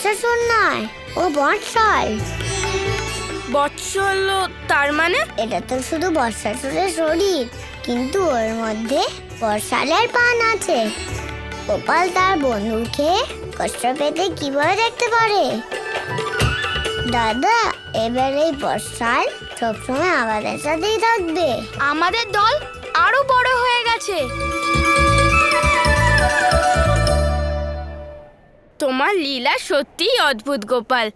বৎসাসুর নয়, ও বৎসল। বৎসল তার মানে? এটা তো শুধু বৎসাসুরের শরীর, কিন্তু ওর মধ্যে বৎসালের প্রাণ আছে। গোপাল তার বন্ধুকে কষ্ট পেতে কিভাবে দেখতে পারে? দাদা, এবার এই বৎসাল সবসময় আমাদের সাথেই থাকবে। আমাদের দল আরো বড় হয়ে গেছে। তোমার লীলা সত্যিই অদ্ভুত গোপাল।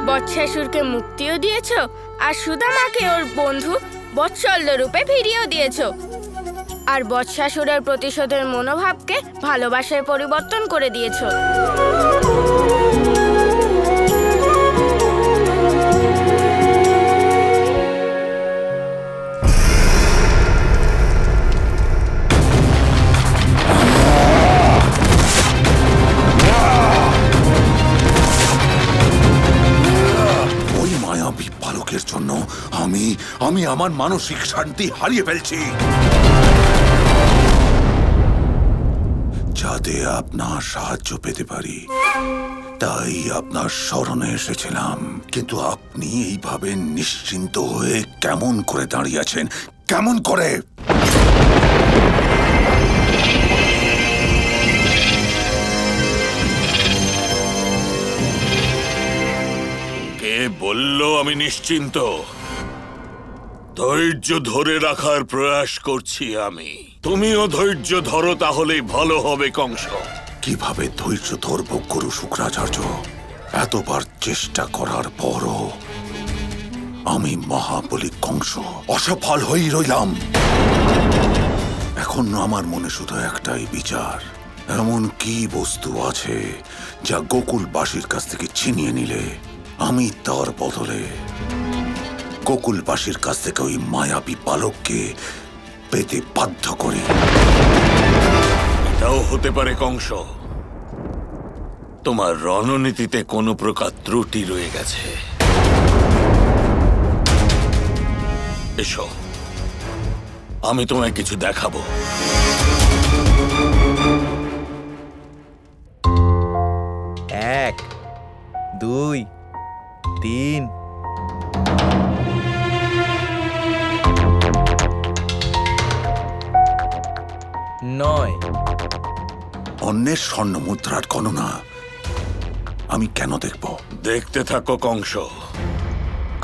বৎসাসুরকে মুক্তিও দিয়েছো, আর সুদামাকে ওর বন্ধু বৎসল্য রূপে ফিরিয়েও দিয়েছো, আর বৎসাসুরের প্রতিশোধের মনোভাবকে ভালোবাসায় পরিবর্তন করে দিয়েছো। জন্য আমি আমার মানসিক শান্তি হারিয়ে ফেলছি। যাতে আপনার সাহায্য পেতে পারি তাই আপনার শরণে এসেছিলাম, কিন্তু আপনি এইভাবে নিশ্চিন্ত হয়ে কেমন করে দাঁড়িয়ে আছেন? কেমন করে? কে বলল আমি নিশ্চিন্ত? ধৈর্য ধরে রাখার প্রয়াস করছি আমি। তুমিও ধৈর্য ধরো, তাহলেই ভালো হবে কংস। কিভাবে ধৈর্য ধরব গুরু শুক্রাচার্য? এতবার চেষ্টা করার পরও আমি মহাবলী কংস অসফল হয়েই রইলাম। এখন আমার মনে শুধু একটাই বিচার, এমন কি বস্তু আছে যা গোকুলবাসীর কাছ থেকে ছিনিয়ে নিলে আমি তার বদলে গোকুলবাসীর কাছ থেকে ওই মায়াবী বালককে পেতে বাধ্য করি। এটাও হতে পারে কংস, তোমার রণনীতিতে কোনো প্রকার ত্রুটি রয়ে গেছে। এসো, আমি তোমায় কিছু দেখাবো। 1 2 3 9। অন্যের স্বর্ণ মুদ্রার গণনা আমি কেন দেখব? দেখতে থাকো কংস।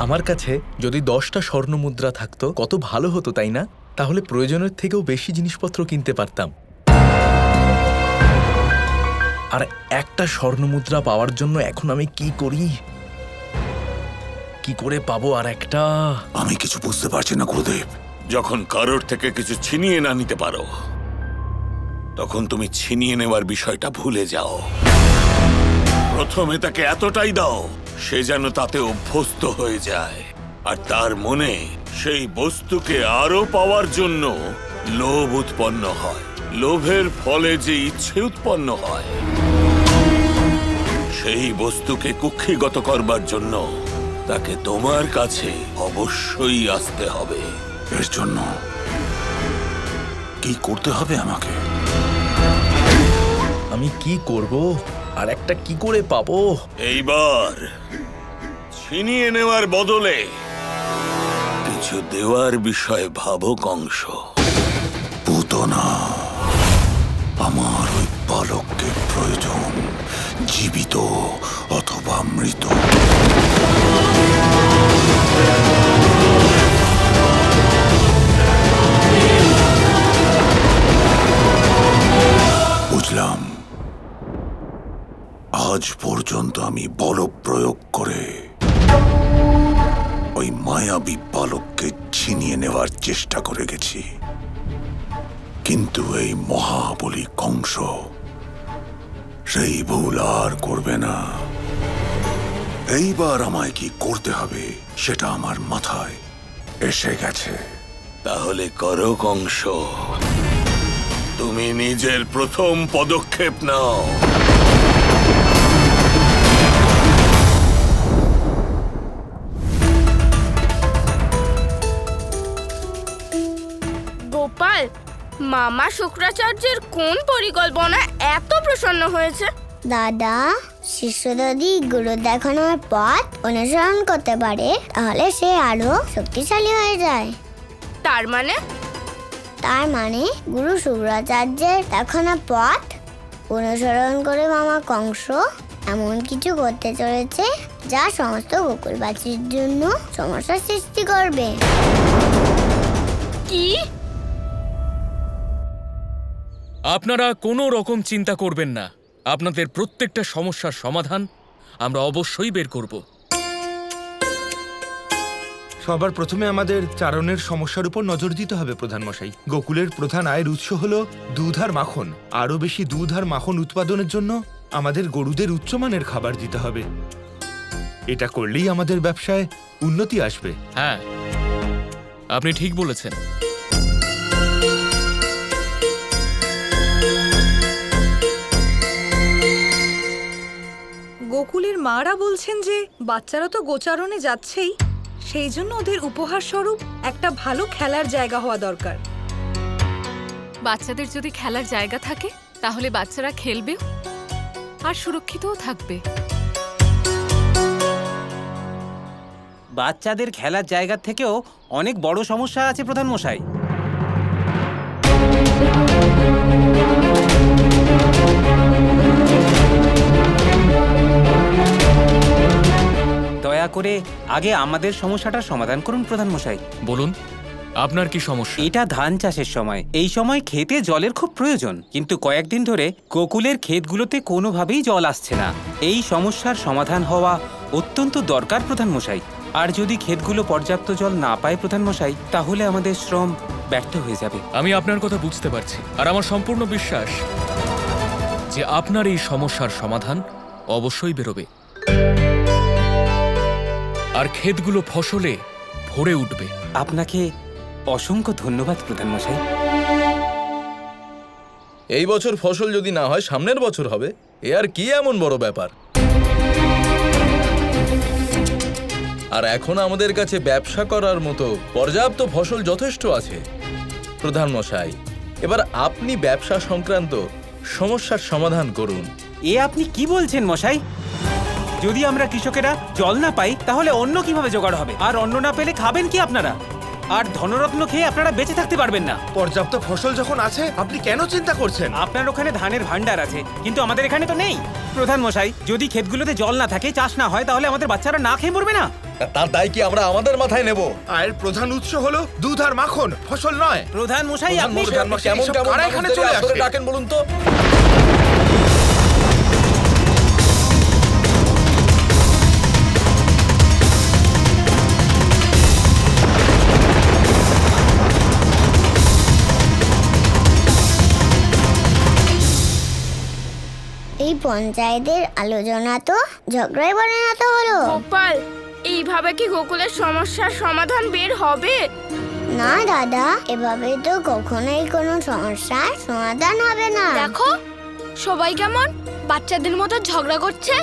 আমার কাছে যদি 10টা স্বর্ণ মুদ্রা থাকতো কত ভালো হতো, তাই না? তাহলে প্রয়োজনের থেকেও বেশি জিনিসপত্র কিনতে পারতাম। আর একটা স্বর্ণ মুদ্রা পাওয়ার জন্য এখন আমি কি করি? কি করে পাবো আর একটা? আমি কিছু বুঝতে পারছি না গুরুদেব। যখন কারোর থেকে কিছু ছিনিয়ে না নিতে পারো তখন তুমি ছিনিয়ে নেওয়ার বিষয়টা ভুলে যাও। প্রথমে তাকে এতটাই দাও সে যেন তাতে অভ্যস্ত হয়ে যায়, আর তার মনে সেই বস্তুকে আরো পাওয়ার জন্য লোভ উৎপন্ন হয়। লোভের ফলে যে ইচ্ছে উৎপন্ন হয়, সেই বস্তুকে কুক্ষিগত করবার জন্য তাকে তোমার কাছে অবশ্যই আসতে হবে। এর জন্য কি করতে হবে আমাকে? আমি কি করব আর একটা কি করে পাবো? এইবার ছিনিয়ে নেওয়ার বদলে কিছু দেওয়ার বিষয়ে ভাবো কংস। পুতনা, আমার ওই বালককে প্রয়োজন, জীবিত অথবা মৃত। বুঝলাম, আজ পর্যন্ত আমি বল প্রয়োগ করে ওই মায়াবী বালককে ছিনিয়ে নেওয়ার চেষ্টা করে গেছি, কিন্তু এই মহাবলী কংস সেই ভুল আর করবে না। এইবার আমায় কি করতে হবে সেটা আমার মাথায় এসে গেছে। তাহলে করো কংস, তুমি নিজের প্রথম পদক্ষেপ নাও। গোপাল, মামা শুক্রাচার্যের কোন পরিকল্পনা এত প্রসন্ন হয়েছে? দাদা, শিষ্য যদি গুরু দেখানোর পথ অনুসরণ করতে পারে তাহলে সে আরো শক্তিশালী হয়ে যায়। তার মানে? তার মানে গুরু শুক্রাচার্যের দেখানো পথ অনুসরণ করে মামা কংস এমন কিছু করতে চলেছে যা সমস্ত গোকুলবাসীর জন্য সমস্যার সৃষ্টি করবে। কি? আপনারা কোনো রকম চিন্তা করবেন না, আপনাদের প্রত্যেকটা সমস্যার সমাধান আমরা অবশ্যই বের করব। সবার প্রথমে আমাদের চারণের সমস্যার উপর নজর দিতে হবে প্রধান মশাই। গোকুলের প্রধান আয়ের উৎস হলো দুধ আর মাখন। আরো বেশি দুধ আর মাখন উৎপাদনের জন্য আমাদের গরুদের উচ্চমানের খাবার দিতে হবে। এটা করলেই আমাদের ব্যবসায় উন্নতি আসবে। হ্যাঁ, আপনি ঠিক বলেছেন। গোকুলের মারা বলছেন যে বাচ্চারা তো গোচারণে যাচ্ছেই, সেই জন্য ওদের উপহার স্বরূপ একটা ভালো খেলার জায়গা হওয়া দরকার। বাচ্চাদের যদি খেলার জায়গা থাকে তাহলে বাচ্চারা খেলবেও আর সুরক্ষিতও থাকবে। বাচ্চাদের খেলার জায়গা থেকেও অনেক বড় সমস্যা আছে প্রধান মশাই। দয়া করে আগে আমাদের সমস্যাটার সমাধান করুন প্রধান মশাই। বলুন, আপনার কি সমস্যা? এটা ধান চাষের সময়, এই সময় ক্ষেতে জলের খুব প্রয়োজন, কিন্তু কয়েকদিন ধরে গোকুলের ক্ষেতগুলোতে কোনোভাবেই জল আসছে না। এই সমস্যার সমাধান হওয়া অত্যন্ত দরকার প্রধান মশাই। আর যদি ক্ষেতগুলো পর্যাপ্ত জল না পায় প্রধান মশাই, তাহলে আমাদের শ্রম ব্যর্থ হয়ে যাবে। আমি আপনার কথা বুঝতে পারছি, আর আমার সম্পূর্ণ বিশ্বাস যে আপনার এই সমস্যার সমাধান অবশ্যই বেরোবে আর ক্ষেতগুলো ফসলে ভরে উঠবে। আপনাকে অসংখ্য ধন্যবাদ প্রধান মশাই। এই বছর ফসল যদি না হয় সামনের বছর হবে, এ আর কি এমন বড় ব্যাপার? আর এখন আমাদের কাছে ব্যবসা করার মতো পর্যাপ্ত ফসল যথেষ্ট আছে। প্রধান মশাই, এবার আপনি ব্যবসা সংক্রান্ত সমস্যার সমাধান করুন। এ আপনি কি বলছেন মশাই? যদি আমরা কৃষকেরা জল না পাই তাহলে অন্য কিভাবে জোগাড় হবে? আর অন্ন না পেলে খাবেন কি আপনারা? আর ধনরত্ন খেয়ে আপনারা বেঁচে থাকতে পারবেন না। পর্যাপ্ত ফসল যখন আছে আপনি কেন চিন্তা করছেন? আপনার ওখানে ধানের ভান্ডার আছে, কিন্তু আমাদের এখানে তো নেই। প্রধান মশাই, যদি ক্ষেতগুলোতে জল না থাকে, চাষ না হয়, তাহলে আমাদের বাচ্চারা না খেয়ে মরবে না। তার দায় কি আমরা আমাদের মাথায় নেব? আয়ের প্রধান উৎস হলো দুধ আর মাখন, ফসল নয়। প্রধান মশাই, আপনি কেমন কেমন এখানে চলে আসে ডাকেন বলুন তো? এই পঞ্চায়েতের আলোচনা তো ঝগড়ায় পরিণত হলো। গোপাল, এইভাবে কি গোকুলের সমস্যার সমাধান বের হবে? না দাদা, এভাবে তো কখনোই কোনো সমস্যার সমাধান হবে না। দেখো সবাই কেমন বাচ্চাদের মতো ঝগড়া করছে।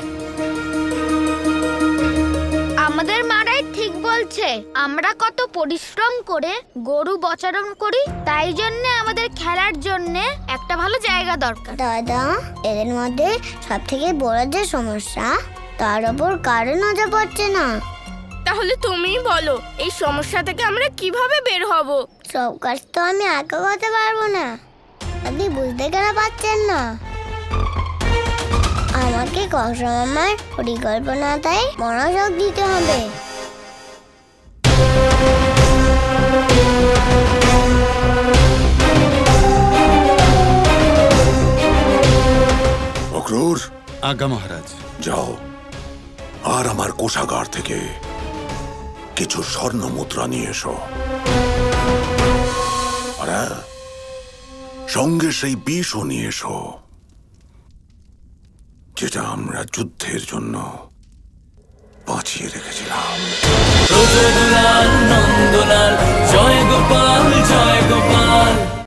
আমাদের মারাই ঠিক বলছে। আমরা কত পরিশ্রম করে গরু বচারণ করি, তাই জন্য আমাদের খেলার জন্য একটা ভালো জায়গা দরকার। দাদা, এদের মধ্যে সব থেকে বড় যে সমস্যা, তার উপর কারো নজর পড়ছে না। তাহলে তুমিই বলো, এই সমস্যা থেকে আমরা কিভাবে বের হব? সব কাজ তো আমি একা করতে পারবো না। আপনি বুঝতে কেন পারছেন না? আমাকে কংস মামার পরিকল্পনাটাই মনোযোগ দিতে হবে। অক্রূর, আজ্ঞা মহারাজ। যাও আর আমার কোষাগার থেকে কিছু স্বর্ণ মুদ্রা নিয়ে এসো। আর সঙ্গে সেই বিষও নিয়ে এসো, যেটা আমরা যুদ্ধের জন্য বাঁচিয়ে রেখেছিলাম। নন্দলাল জয় গোপাল জয় গোপাল।